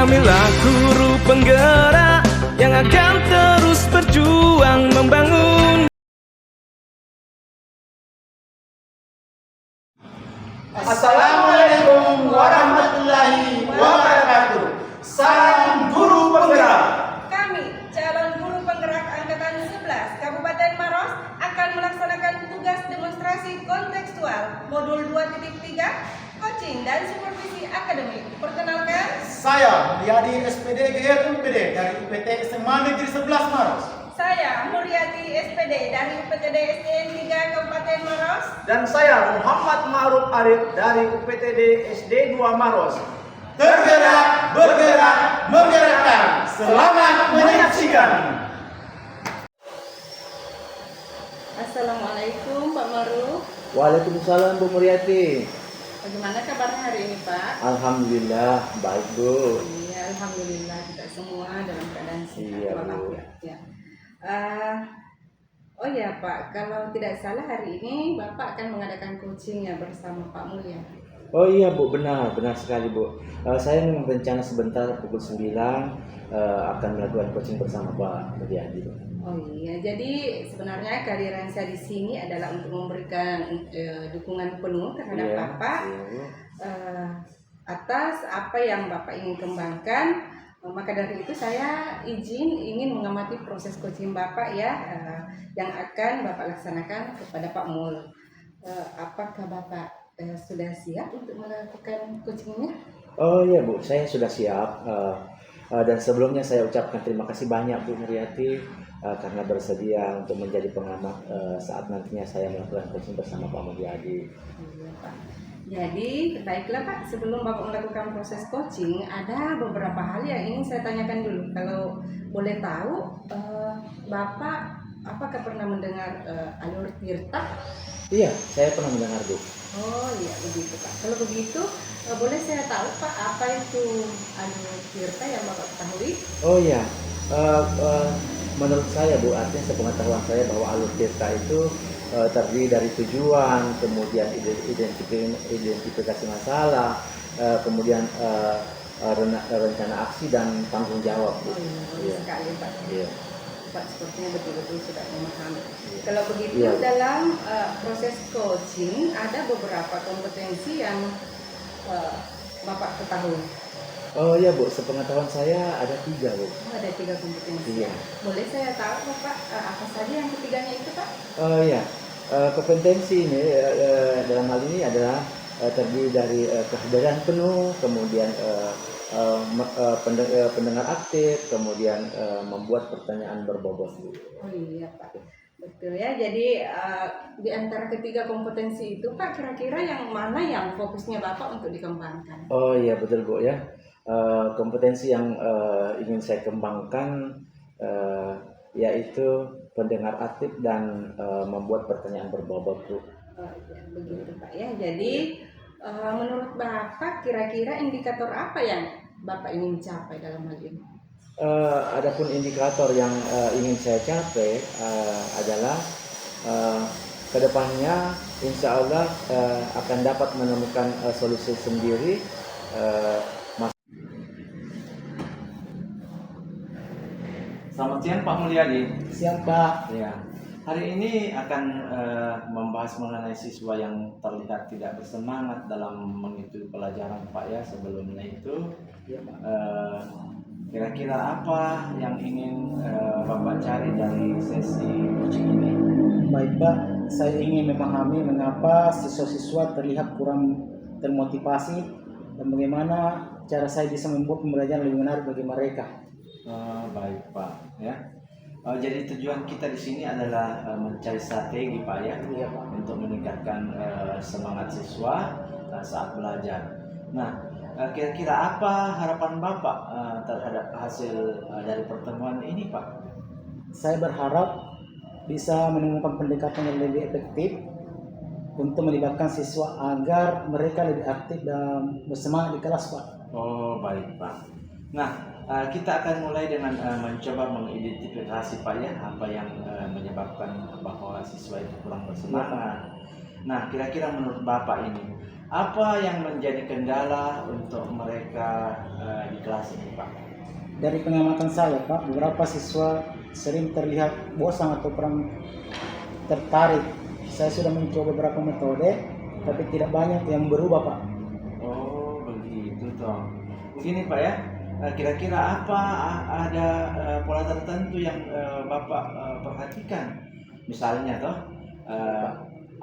Kamilah guru penggerak yang akan terus berjuang membangun. Assalamualaikum warahmatullahi wabarakatuh. Salam guru penggerak. Kami, calon guru penggerak Angkatan 11 Kabupaten Maros akan melaksanakan tugas demonstrasi kontekstual Modul 2.3 Coaching dan Supervisi Akademik. Perkenalkan, Saya Mulyadi SPD GRUPD dari UPT SMA Negeri 11 Maros. saya Mulyati SPD dari UPTD SDN 3 Kabupaten Maros. Dan saya Muhammad Ma'ruf Arif dari UPTD SD 2 Maros. Tergerak, bergerak, menggerakkan. Selamat menyaksikan. Assalamualaikum Pak Maruf. Waalaikumsalam Bu Muryati. Bagaimana kabarnya hari ini Pak? Alhamdulillah baik Bu. Iya, alhamdulillah kita semua dalam keadaan sehat Iya, Bu. walafiat ya. Oh ya Pak, kalau tidak salah hari ini Bapak akan mengadakan coachingnya bersama Pak Mulya. Oh iya Bu, benar sekali Bu. Saya memang rencana sebentar pukul 9 akan melakukan coaching bersama Pak Mulyadi. Oh iya, jadi sebenarnya kehadiran saya di sini adalah untuk memberikan dukungan penuh terhadap Iya, Bapak iya, Bu. atas apa yang Bapak ingin kembangkan. Maka dari itu saya ingin mengamati proses coaching Bapak ya, yang akan Bapak laksanakan kepada Pak Mul. Apakah Bapak sudah siap untuk melakukan coachingnya? Oh iya Bu, saya sudah siap. Dan sebelumnya saya ucapkan terima kasih banyak Bu Muryati karena bersedia untuk menjadi pengamat saat nantinya saya melakukan coaching bersama Pak Mulyadi. Iya, Pak. Jadi baiklah Pak, sebelum Bapak melakukan proses coaching, ada beberapa hal yang ingin saya tanyakan dulu. Kalau boleh tahu, Bapak apakah pernah mendengar alur tirta? Iya, saya pernah mendengar Bu. Oh iya begitu Pak. Kalau begitu, boleh saya tahu Pak apa itu alur tirta yang Bapak ketahui? Oh iya, menurut saya Bu, artinya sepengetahuan saya bahwa alur tirta itu terdiri dari tujuan, kemudian identifikasi masalah, kemudian rencana aksi dan tanggung jawab. Bu. Oh iya, bagus sekali Pak. Iya. Pak sepertinya betul-betul sudah memahami. Kalau begitu Iya. dalam proses coaching ada beberapa kompetensi yang Bapak ketahui. Oh iya Bu, sepengetahuan saya ada 3 Bu. Oh, ada 3 kompetensi. Iya. Boleh saya tahu Bapak apa saja yang ketiganya itu Pak? Oh iya, kompetensi ini dalam hal ini adalah terdiri dari kehadiran penuh, kemudian pendengar aktif, kemudian membuat pertanyaan berbobot. Oh iya Pak, betul ya. Jadi di antara ketiga kompetensi itu Pak, kira-kira yang mana yang fokusnya Bapak untuk dikembangkan? Oh iya betul Bu ya. Kompetensi yang ingin saya kembangkan yaitu pendengar aktif dan membuat pertanyaan berbobot Bu. Oh iya, begitu Pak ya. Jadi menurut Bapak kira-kira indikator apa yang Bapak ingin capai dalam hal ini? Adapun indikator yang ingin saya capai adalah kedepannya insya Allah akan dapat menemukan solusi sendiri. Selamat siang Pak Mulyadi. Siap Pak. Ya, hari ini akan membahas mengenai siswa yang terlihat tidak bersemangat dalam mengikuti pelajaran Pak ya. Sebelumnya itu, kira-kira apa yang ingin Bapak cari dari sesi coaching ini? Baik Pak, saya ingin memahami mengapa siswa-siswa terlihat kurang termotivasi dan bagaimana cara saya bisa membuat pembelajaran lebih menarik bagi mereka. Baik Pak, ya. Jadi tujuan kita di sini adalah mencari strategi Pak ya, Iya, Pak. untuk meningkatkan semangat siswa saat belajar. Nah, kira-kira apa harapan Bapak terhadap hasil dari pertemuan ini Pak? Saya berharap bisa menemukan pendekatan yang lebih efektif untuk melibatkan siswa agar mereka lebih aktif dan bersemangat di kelas Pak. Oh baik Pak. Nah, kita akan mulai dengan mencoba mengidentifikasi Pak ya apa yang menyebabkan bahwa siswa itu kurang bersemangat. Nah, kira-kira menurut Bapak ini apa yang menjadi kendala untuk mereka di kelas ini, Pak? Dari pengamatan saya, Pak, beberapa siswa sering terlihat bosan atau kurang tertarik. Saya sudah mencoba beberapa metode, tapi tidak banyak yang berubah, Pak. Oh, begitu toh. Begini Pak ya, kira-kira apa ada pola tertentu yang Bapak perhatikan? Misalnya toh,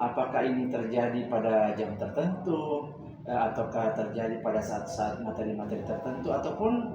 apakah ini terjadi pada jam tertentu, ataukah terjadi pada saat-saat materi-materi tertentu, ataupun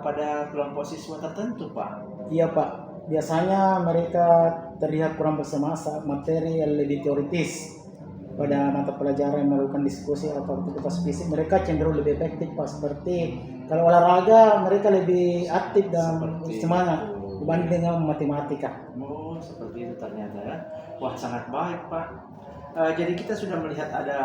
pada kelompok siswa tertentu, Pak? Iya, Pak. Biasanya mereka terlihat kurang bersama saat materi yang lebih teoritis. Pada mata pelajaran yang melakukan diskusi atau aktivitas fisik, mereka cenderung lebih efektif, Pak. Seperti kalau olahraga, mereka lebih aktif dan semangat dibanding dengan matematika. Oh, seperti itu ternyata ya. Wah, sangat baik, Pak. Jadi kita sudah melihat ada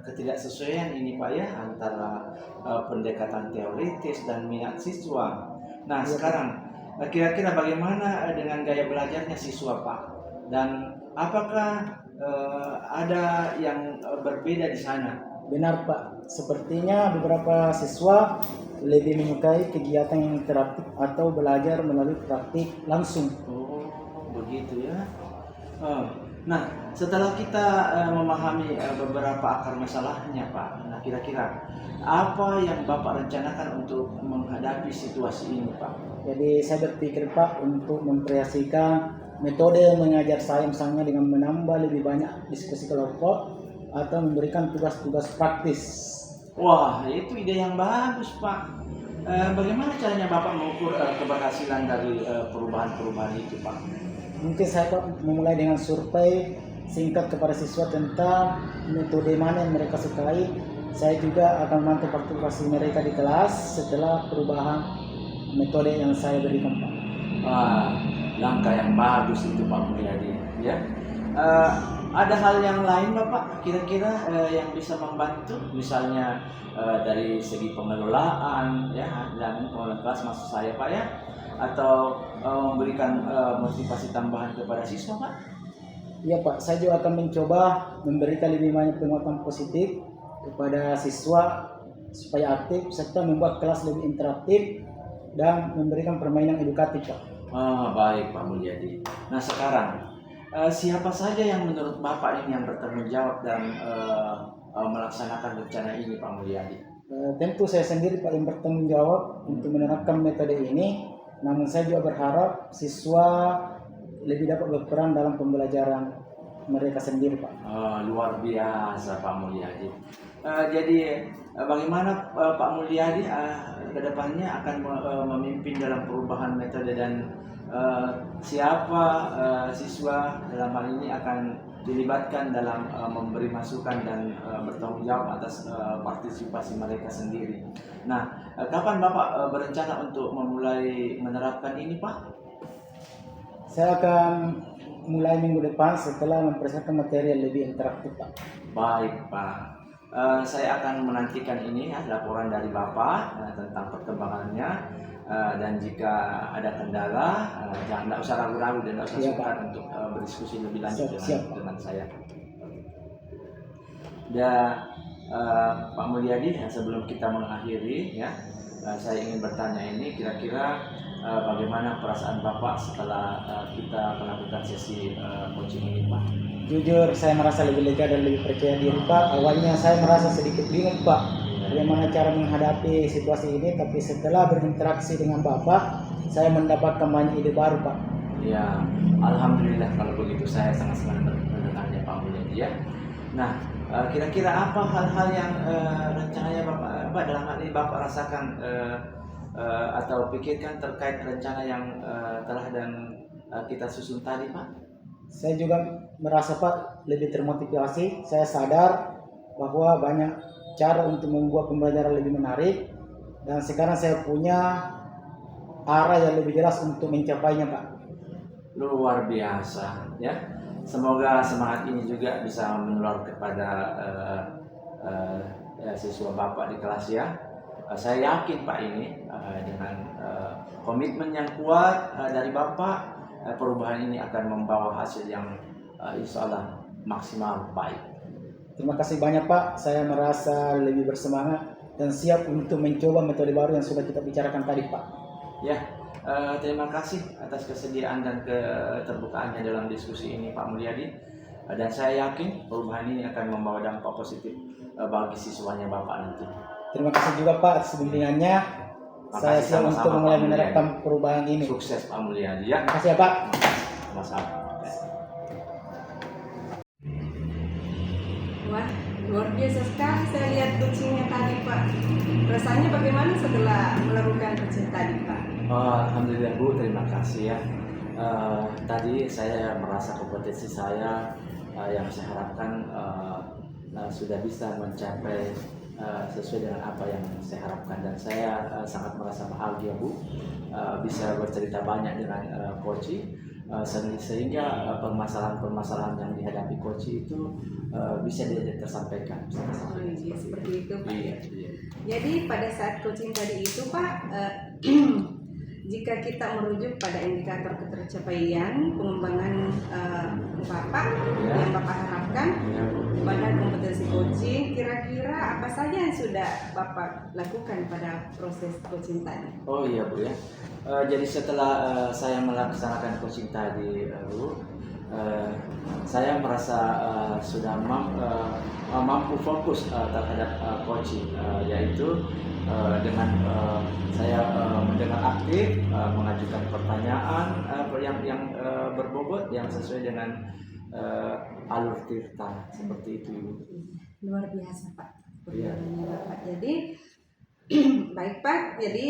ketidaksesuaian ini, Pak ya, antara pendekatan teoritis dan minat siswa. Nah, sekarang kira-kira bagaimana dengan gaya belajarnya siswa, Pak? Dan apakah ada yang berbeda di sana? Benar, Pak. Sepertinya beberapa siswa lebih menyukai kegiatan yang interaktif atau belajar melalui praktik langsung. Oh, begitu ya. Nah, setelah kita memahami beberapa akar masalahnya, Pak, nah kira-kira apa yang Bapak rencanakan untuk menghadapi situasi ini, Pak? Jadi saya berpikir, Pak, untuk memvariasikan metode mengajar saya misalnya dengan menambah lebih banyak diskusi kelompok atau memberikan tugas-tugas praktis. Wah, itu ide yang bagus, Pak. Bagaimana caranya Bapak mengukur keberhasilan dari perubahan-perubahan itu, Pak? Mungkin saya, Pak, memulai dengan survei singkat kepada siswa tentang metode mana yang mereka sukai. Saya juga akan memantau partisipasi mereka di kelas setelah perubahan metode yang saya berikan, Pak. Wah, langkah yang bagus itu, Pak Mulyadi. Ya. Ada hal yang lain, Bapak, kira-kira yang bisa membantu, misalnya dari segi pengelolaan, ya, dan pengelolaan kelas maksud saya, Pak ya, atau memberikan motivasi tambahan kepada siswa, Pak? Iya, Pak, saya juga akan mencoba memberikan lebih banyak penguatan positif kepada siswa supaya aktif serta membuat kelas lebih interaktif dan memberikan permainan edukatif, Pak. Baik, Pak Mulyadi. Nah, sekarang siapa saja yang menurut Bapak ini yang bertanggung jawab dan melaksanakan rencana ini, Pak Mulyadi? Tentu saya sendiri, Pak, yang bertanggung jawab untuk menerapkan metode ini. Namun saya juga berharap siswa lebih dapat berperan dalam pembelajaran mereka sendiri, Pak. Luar biasa, Pak Mulyadi. Jadi bagaimana Pak Mulyadi ke depannya akan memimpin dalam perubahan metode dan siapa siswa dalam hal ini akan dilibatkan dalam memberi masukan dan bertanggung jawab atas partisipasi mereka sendiri. Nah, kapan Bapak berencana untuk memulai menerapkan ini, Pak? Saya akan mulai minggu depan setelah mempersiapkan materi yang lebih interaktif, Pak. Baik, Pak. Saya akan menantikan ini ya, laporan dari Bapak tentang perkembangannya, dan jika ada kendala jangan usah ragu-ragu dan tidak usah sungkan untuk berdiskusi lebih lanjut dengan saya. Dan Pak Mulyadi, sebelum kita mengakhiri ya, saya ingin bertanya ini, kira-kira bagaimana perasaan Bapak setelah kita melakukan sesi coaching ini, Pak? Jujur, saya merasa lebih lega dan lebih percaya diri, Pak. Awalnya saya merasa sedikit bingung, Pak, bagaimana cara menghadapi situasi ini. Tapi setelah berinteraksi dengan Bapak, saya mendapatkan banyak ide baru, Pak. Ya, alhamdulillah kalau begitu. Saya sangat senang mendengarnya, Pak Mulyadi ya. Nah, kira-kira apa hal-hal yang rencananya Bapak dalam hal ini Bapak rasakan atau pikirkan terkait rencana yang telah dan kita susun tadi, Pak? Saya juga merasa, Pak, lebih termotivasi. Saya sadar bahwa banyak cara untuk membuat pembelajaran lebih menarik, dan sekarang saya punya arah yang lebih jelas untuk mencapainya, Pak. Luar biasa ya. Semoga semangat ini juga bisa menular kepada siswa Bapak di kelas ya. Saya yakin, Pak, ini dengan komitmen yang kuat dari Bapak, perubahan ini akan membawa hasil yang insya Allah maksimal baik. Terima kasih banyak Pak, saya merasa lebih bersemangat dan siap untuk mencoba metode baru yang sudah kita bicarakan tadi Pak. Ya, terima kasih atas kesediaan dan keterbukaannya dalam diskusi ini Pak Mulyadi. Dan saya yakin perubahan ini akan membawa dampak positif bagi siswanya Bapak nanti. Terima kasih juga Pak atas bimbingannya. Saya siap sama-sama, untuk mulai Pak menerapkan Mulyadi. perubahan ini. Sukses Pak Mulyadi ya. Terima kasih ya Pak. Sama-sama. Wah, luar biasa sekali saya lihat kucingnya tadi Pak. Rasanya bagaimana setelah melakukan kucing tadi Pak? Alhamdulillah Bu, terima kasih ya. Tadi saya merasa kompetensi saya yang saya harapkan sudah bisa mencapai sesuai dengan apa yang saya harapkan, dan saya sangat merasa bahagia Bu bisa bercerita banyak dengan Koci sehingga permasalahan-permasalahan yang dihadapi Koci itu bisa tersampaikan. Oh iya, seperti itu Pak. Iya. Jadi pada saat coaching tadi itu Pak, jika kita merujuk pada indikator ketercapaian pengembangan Bapak yang Bapak harapkan pada kompetensi coaching, kira-kira apa saja yang sudah Bapak lakukan pada proses coaching tadi? Oh iya Bu ya. Jadi setelah saya melaksanakan coaching tadi Bu, saya merasa sudah mampu fokus terhadap coaching, yaitu dengan saya mendengar aktif, mengajukan pertanyaan yang berbobot, yang sesuai dengan alur tirta, seperti itu. Luar biasa Pak. Iya. Bapak. Jadi baik Pak. Jadi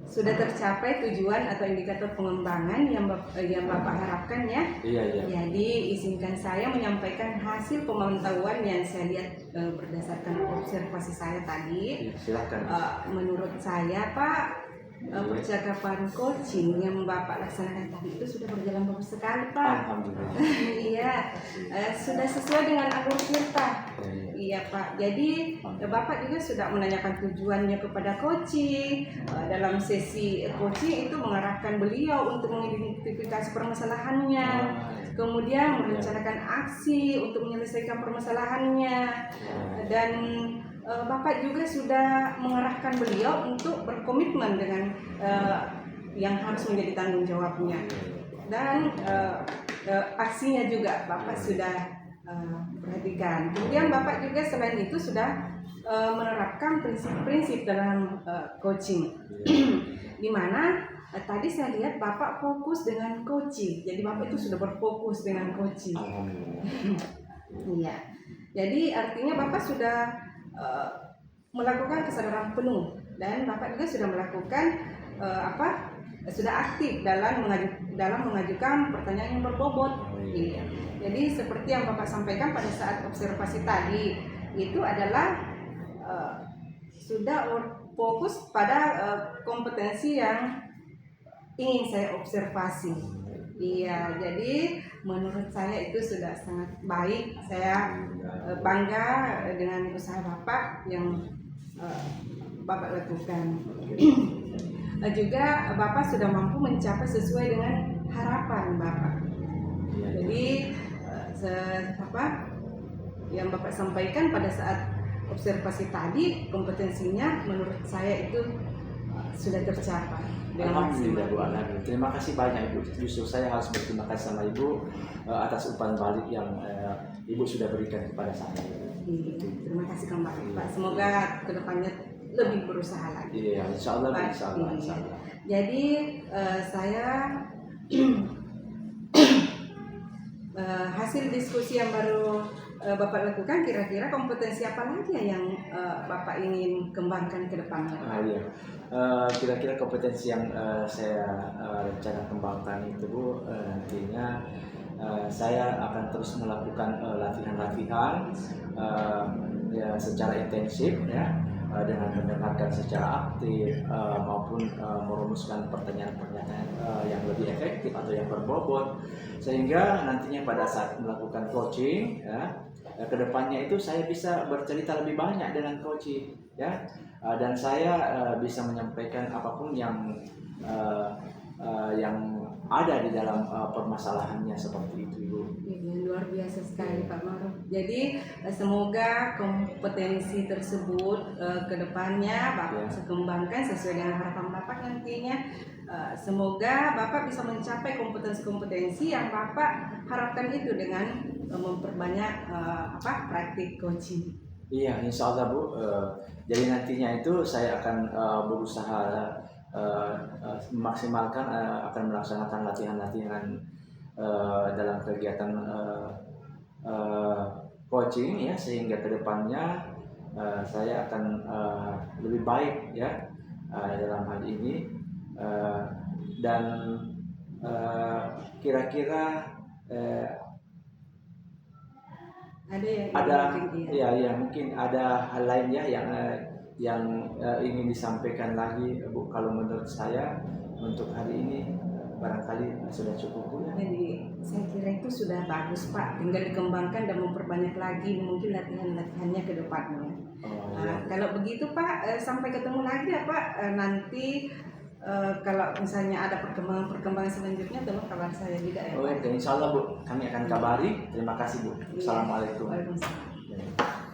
sudah tercapai tujuan atau indikator pengembangan yang Bapak harapkan ya. Iya. Jadi izinkan saya menyampaikan hasil pemantauan yang saya lihat berdasarkan observasi saya tadi. Silakan. Menurut saya Pak, percakapan coaching yang Bapak laksanakan tadi itu sudah berjalan bagus sekali Pak. Alhamdulillah. Iya, sudah sesuai dengan alur tirta. Iya Pak, jadi Bapak juga sudah menanyakan tujuannya kepada coaching. Dalam sesi coaching itu mengarahkan beliau untuk mengidentifikasi permasalahannya, kemudian merencanakan aksi untuk menyelesaikan permasalahannya, dan Bapak juga sudah mengarahkan beliau untuk berkomitmen dengan yang harus menjadi tanggung jawabnya, dan aksinya juga Bapak sudah perhatikan. Kemudian Bapak juga selain itu sudah menerapkan prinsip-prinsip dalam coaching, di mana tadi saya lihat Bapak fokus dengan coaching. Jadi Bapak itu sudah berfokus dengan coaching. Iya. Jadi artinya Bapak sudah melakukan kesadaran penuh, dan Bapak juga sudah melakukan sudah aktif dalam mengajukan pertanyaan yang berbobot. Iya. Jadi seperti yang Bapak sampaikan pada saat observasi tadi, itu adalah sudah fokus pada kompetensi yang ingin saya observasi. Iya, jadi menurut saya itu sudah sangat baik. Saya bangga dengan usaha Bapak yang Bapak lakukan. Juga Bapak sudah mampu mencapai sesuai dengan harapan Bapak. Jadi yang Bapak sampaikan pada saat observasi tadi, kompetensinya menurut saya itu sudah tercapai. Alhamdulillah Bu, alhamdulillah. Terima kasih banyak Ibu. Justru saya harus berterima kasih sama Ibu atas umpan balik yang Ibu sudah berikan kepada saya. Terima kasih Pak. Semoga kedepannya lebih berusaha lagi. Iya, insya Allah. Jadi saya hasil diskusi yang baru Bapak lakukan, kira-kira kompetensi apa lagi yang Bapak ingin kembangkan ke depannya? Iya. Kira-kira kompetensi yang saya rencana kembangkan itu Bu, nantinya saya akan terus melakukan latihan-latihan ya secara intensif ya, dengan mendengarkan secara aktif maupun merumuskan pertanyaan-pertanyaan yang lebih efektif atau yang berbobot, sehingga nantinya pada saat melakukan coaching ya, kedepannya itu saya bisa bercerita lebih banyak dengan coaching ya, dan saya bisa menyampaikan apapun yang ada di dalam permasalahannya seperti itu, Ibu. Iya, luar biasa sekali Pak Maruf. Jadi semoga kompetensi tersebut ke depannya Bapak bisa kembangkan sesuai dengan harapan Bapak nantinya. Semoga Bapak bisa mencapai kompetensi-kompetensi yang Bapak harapkan itu dengan memperbanyak praktik coaching. Iya, insya Allah Bu. Jadi nantinya itu saya akan berusaha memaksimalkan, akan melaksanakan latihan-latihan dalam kegiatan coaching ya, sehingga kedepannya saya akan lebih baik ya dalam hal ini, dan kira-kira mungkin ada hal lain ya yang ingin disampaikan lagi Bu. Kalau menurut saya untuk hari ini barangkali sudah cukup Bu ya. Jadi saya kira itu sudah bagus Pak, tinggal dikembangkan dan memperbanyak lagi mungkin latihan-latihannya ke depannya. Kalau begitu Pak, sampai ketemu lagi ya Pak. Nanti kalau misalnya ada perkembangan selanjutnya tolong kabar saya juga ya Pak. Oke, insya Allah Bu, kami akan kabari. Terima kasih Bu. Assalamualaikum. Waalaikumsalam.